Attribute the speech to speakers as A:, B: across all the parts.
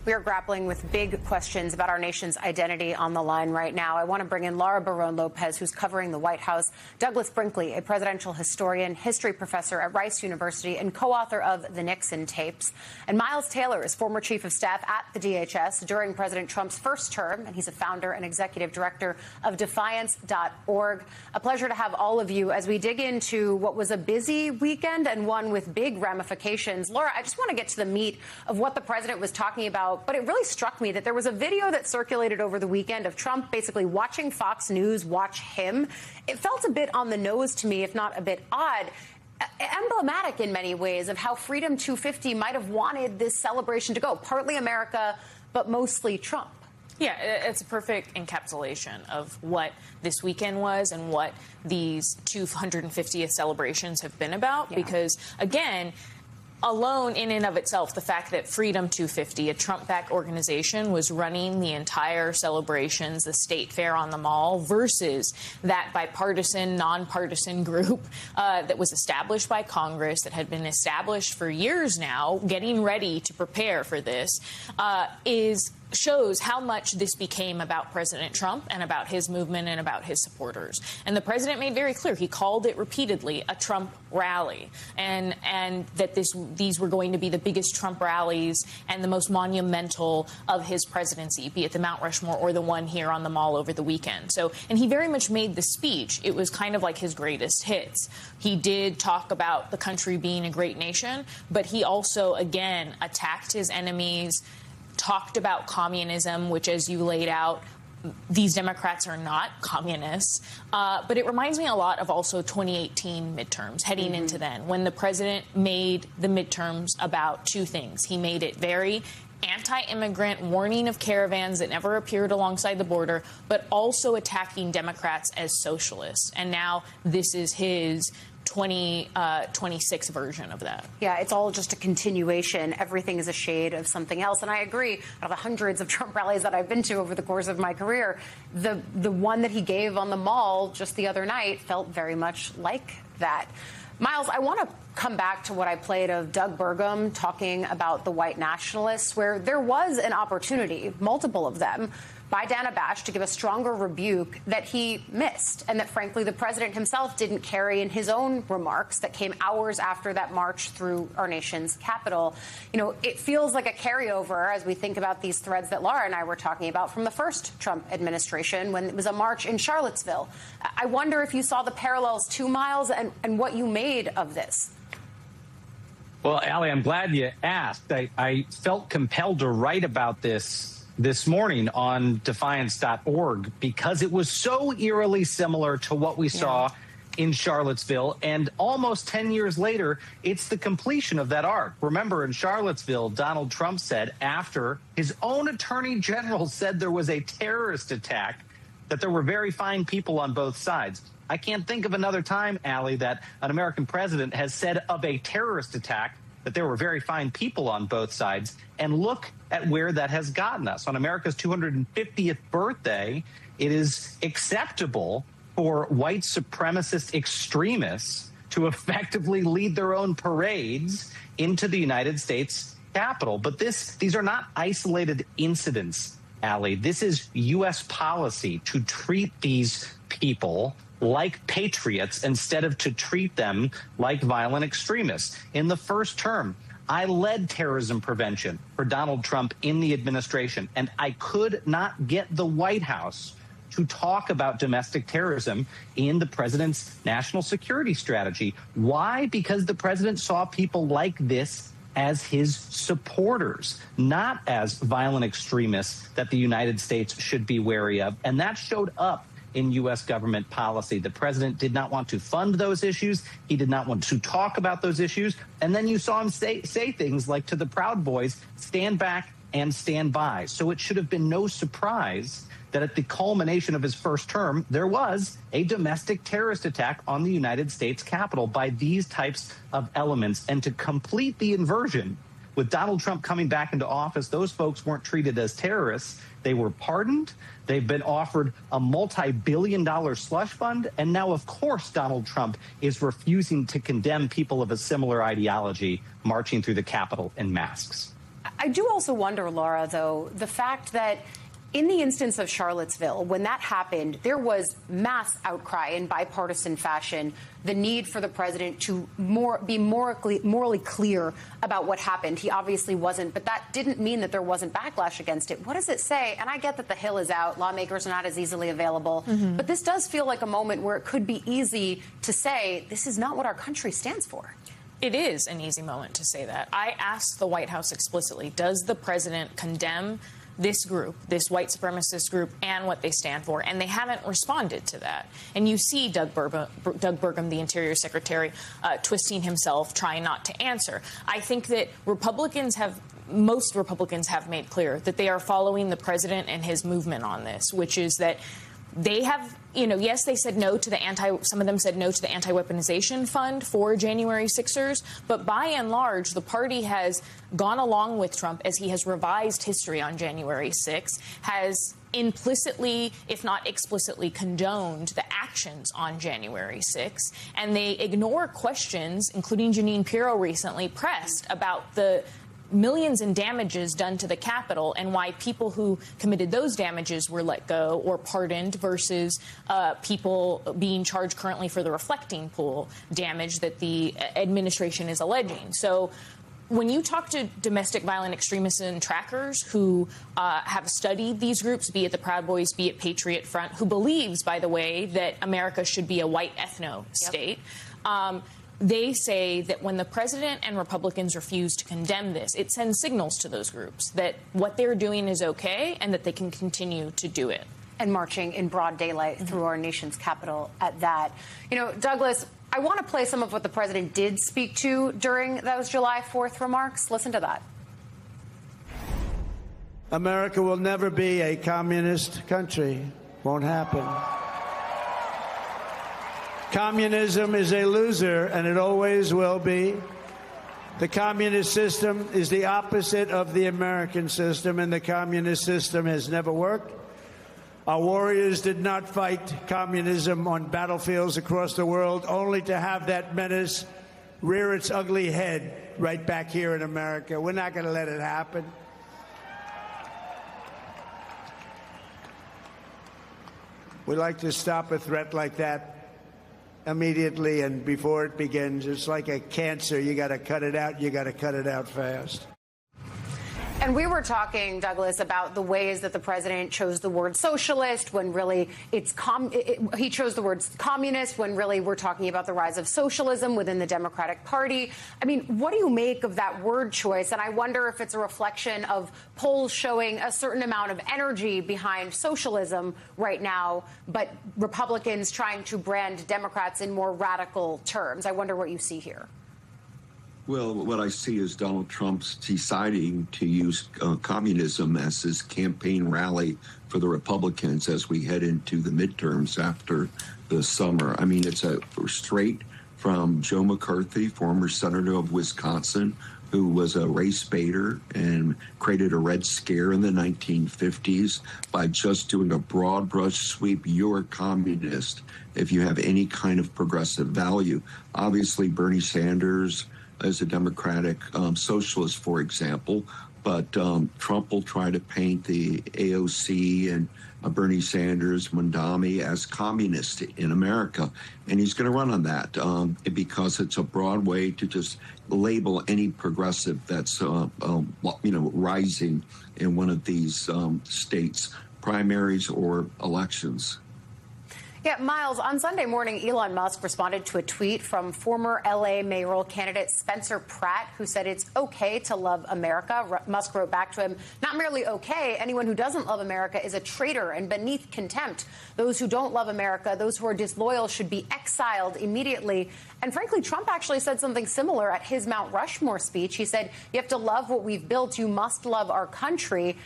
A: We are grappling with big questions about our nation's identity on the line right now. I want to bring in Laura Barone-Lopez, who's covering the White House, Douglas Brinkley, a presidential historian, history professor at Rice University, and co-author of The Nixon Tapes, and Miles Taylor is former chief of staff at the DHS during President Trump's first term, and he's a founder and executive director of Defiance.org. A pleasure to have all of you as we dig into what was a busy weekend and one with big ramifications. Laura, I just want to get to the meat of what the president was talking about. But it really struck me that there was a video that circulated over the weekend of Trump basically watching Fox News watch him. It felt a bit on the nose to me, if not a bit odd, emblematic in many ways of how Freedom 250 might have wanted this celebration to go. Partly America, but mostly Trump.
B: Yeah, it's a perfect encapsulation of what this weekend was and what these 250th celebrations have been about. Yeah. Because, again, alone in and of itself, the fact that Freedom 250, a Trump-backed organization, was running the entire celebrations, the state fair on the Mall, versus that bipartisan, nonpartisan group that was established by Congress, that had been established for years now, getting ready to prepare for this, shows how much this became about President Trump and about his movement and about his supporters. And the president made very clear, he called it repeatedly a Trump rally, and that these were going to be the biggest Trump rallies and the most monumental of his presidency, be it the Mount Rushmore or the one here on the Mall over the weekend. So, and he very much made the speech. It was kind of like his greatest hits. He did talk about the country being a great nation, but he also, again, attacked his enemies, talked about communism, which, as you laid out, these Democrats are not communists. But it reminds me a lot of also 2018 midterms, heading into then, when the president made the midterms about two things. He made it very anti-immigrant, warning of caravans that never appeared alongside the border, but also attacking Democrats as socialists. And now this is his 2026 version of that.
A: Yeah, it's all just a continuation. Everything is a shade of something else. And I agree, out of the hundreds of Trump rallies that I've been to over the course of my career, the one that he gave on the Mall just the other night felt very much like that. Miles, I want to come back to what I played of Doug Burgum talking about the white nationalists, where there was an opportunity, multiple of them, by Dana Bash to give a stronger rebuke that he missed, and that, frankly, the president himself didn't carry in his own remarks that came hours after that march through our nation's capital. You know, it feels like a carryover as we think about these threads that Laura and I were talking about from the first Trump administration when it was a march in Charlottesville. I wonder if you saw the parallels to Miles and what you made of this.
C: Well, Allie, I'm glad you asked. I felt compelled to write about this morning on Defiance.org because it was so eerily similar to what we saw in Charlottesville. And almost 10 years later, it's the completion of that arc. Remember, in Charlottesville, Donald Trump said, after his own attorney general said there was a terrorist attack, that there were very fine people on both sides. I can't think of another time, Allie, that an American president has said of a terrorist attack that there were very fine people on both sides. And look at where that has gotten us. On America's 250th birthday, it is acceptable for white supremacist extremists to effectively lead their own parades into the United States Capitol. But these are not isolated incidents, Allie. This is U.S. policy to treat these people like patriots instead of to treat them like violent extremists. In the first term, I led terrorism prevention for Donald Trump in the administration, and I could not get the White House to talk about domestic terrorism in the president's national security strategy. Why? Because the president saw people like this as his supporters, not as violent extremists that the United States should be wary of. And that showed up in U.S. government policy. The president did not want to fund those issues. He did not want to talk about those issues. And then you saw him say things like to the Proud Boys, stand back and stand by. So it should have been no surprise that at the culmination of his first term, there was a domestic terrorist attack on the United States Capitol by these types of elements. And to complete the inversion, with Donald Trump coming back into office, those folks weren't treated as terrorists. They were pardoned. They've been offered a multi-billion-dollar slush fund. And now, of course, Donald Trump is refusing to condemn people of a similar ideology marching through the Capitol in masks.
A: I do also wonder, Laura, though, the fact that in the instance of Charlottesville, when that happened, there was mass outcry in bipartisan fashion, the need for the president to be morally clear about what happened. He obviously wasn't, but that didn't mean that there wasn't backlash against it. What does it say? And I get that the Hill is out. Lawmakers are not as easily available. But this does feel like a moment where it could be easy to say this is not what our country stands for.
B: It is an easy moment to say that. I asked the White House explicitly, does the president condemn this group, this white supremacist group, and what they stand for? And they haven't responded to that. And you see Doug Burgum, the Interior Secretary, twisting himself, trying not to answer. I think that most Republicans have made clear that they are following the president and his movement on this, which is that they have, yes, they said no to some of them said no to the anti-weaponization fund for January 6ers, but by and large, the party has gone along with Trump as he has revised history on January 6th, has implicitly, if not explicitly, condoned the actions on January 6th, and they ignore questions, including Jeanine Pirro recently pressed about the millions in damages done to the Capitol and why people who committed those damages were let go or pardoned versus people being charged currently for the reflecting pool damage that the administration is alleging. So when you talk to domestic violent extremists and trackers who have studied these groups, be it the Proud Boys, be it Patriot Front, who believes, by the way, that America should be a white ethno state, they say that when the president and Republicans refuse to condemn this, it sends signals to those groups that what they're doing is okay and that they can continue to do it.
A: And marching in broad daylight through our nation's capital at that. Douglas, I want to play some of what the president did speak to during those July 4th remarks. Listen to that.
D: America will never be a communist country. Won't happen. Communism is a loser, and it always will be. The communist system is the opposite of the American system, and the communist system has never worked. Our warriors did not fight communism on battlefields across the world, only to have that menace rear its ugly head right back here in America. We're not going to let it happen. We'd like to stop a threat like that immediately and before it begins. It's like a cancer. You got to cut it out. You got to cut it out fast.
A: And we were talking, Douglas, about the ways that the president chose the word socialist when really he chose the words communist when really we're talking about the rise of socialism within the Democratic Party. I mean, what do you make of that word choice? And I wonder if it's a reflection of polls showing a certain amount of energy behind socialism right now, but Republicans trying to brand Democrats in more radical terms. I wonder what you see here.
E: Well, what I see is Donald Trump's deciding to use communism as his campaign rally for the Republicans as we head into the midterms after the summer. I mean, it's straight from Joe McCarthy, former senator of Wisconsin, who was a race baiter and created a Red Scare in the 1950s by just doing a broad brush sweep. You're a communist if you have any kind of progressive value. Obviously, Bernie Sanders as a Democratic socialist, for example, but Trump will try to paint the AOC and Bernie Sanders, Mondami as communist in America, and he's going to run on that because it's a broad way to just label any progressive that's rising in one of these states, primaries or elections.
A: Yeah, Miles, on Sunday morning, Elon Musk responded to a tweet from former L.A. mayoral candidate Spencer Pratt, who said it's okay to love America. Musk wrote back to him, not merely okay, anyone who doesn't love America is a traitor and beneath contempt. Those who don't love America, those who are disloyal, should be exiled immediately. And frankly, Trump actually said something similar at his Mount Rushmore speech. He said, you have to love what we've built. You must love our country.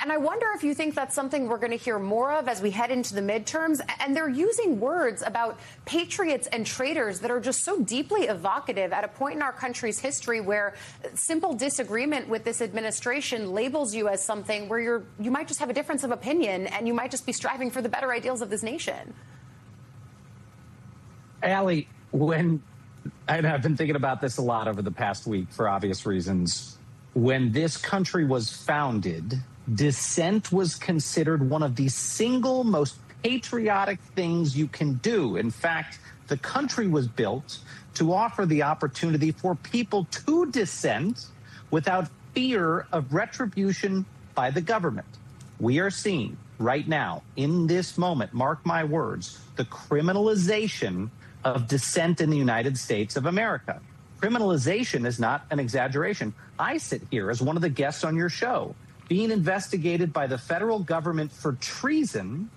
A: And I wonder if you think that's something we're going to hear more of as we head into the midterms. And they're using words about patriots and traitors that are just so deeply evocative at a point in our country's history where simple disagreement with this administration labels you as something where you might just have a difference of opinion and you might just be striving for the better ideals of this nation.
C: Allie, and I've been thinking about this a lot over the past week for obvious reasons. when this country was founded, dissent was considered one of the single most patriotic things you can do. In fact, the country was built to offer the opportunity for people to dissent without fear of retribution by the government. We are seeing right now, in this moment, mark my words, the criminalization of dissent in the United States of America. Criminalization is not an exaggeration. I sit here as one of the guests on your show, being investigated by the federal government for treason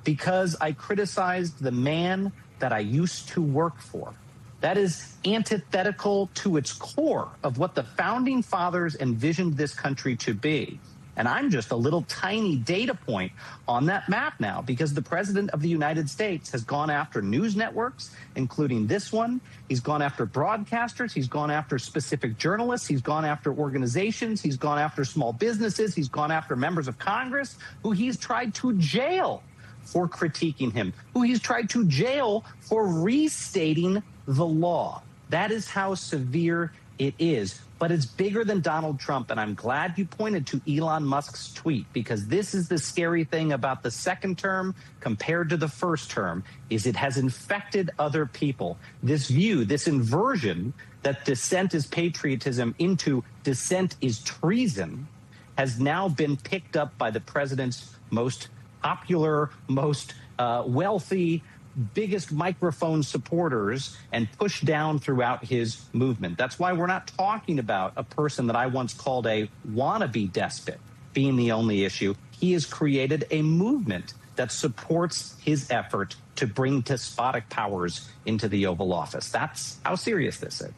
C: because I criticized the man that I used to work for. That is antithetical to its core of what the founding fathers envisioned this country to be. And I'm just a little tiny data point on that map now because the president of the United States has gone after news networks, including this one. He's gone after broadcasters. He's gone after specific journalists. He's gone after organizations. He's gone after small businesses. He's gone after members of Congress who he's tried to jail for critiquing him, who he's tried to jail for restating the law. That is how severe it is. But it's bigger than Donald Trump, and I'm glad you pointed to Elon Musk's tweet, because this is the scary thing about the second term compared to the first term, is it has infected other people. This view, this inversion that dissent is patriotism into dissent is treason has now been picked up by the president's most popular, most wealthy, biggest microphone supporters and pushed down throughout his movement. That's why we're not talking about a person that I once called a wannabe despot being the only issue. He has created a movement that supports his effort to bring despotic powers into the Oval Office. That's how serious this is.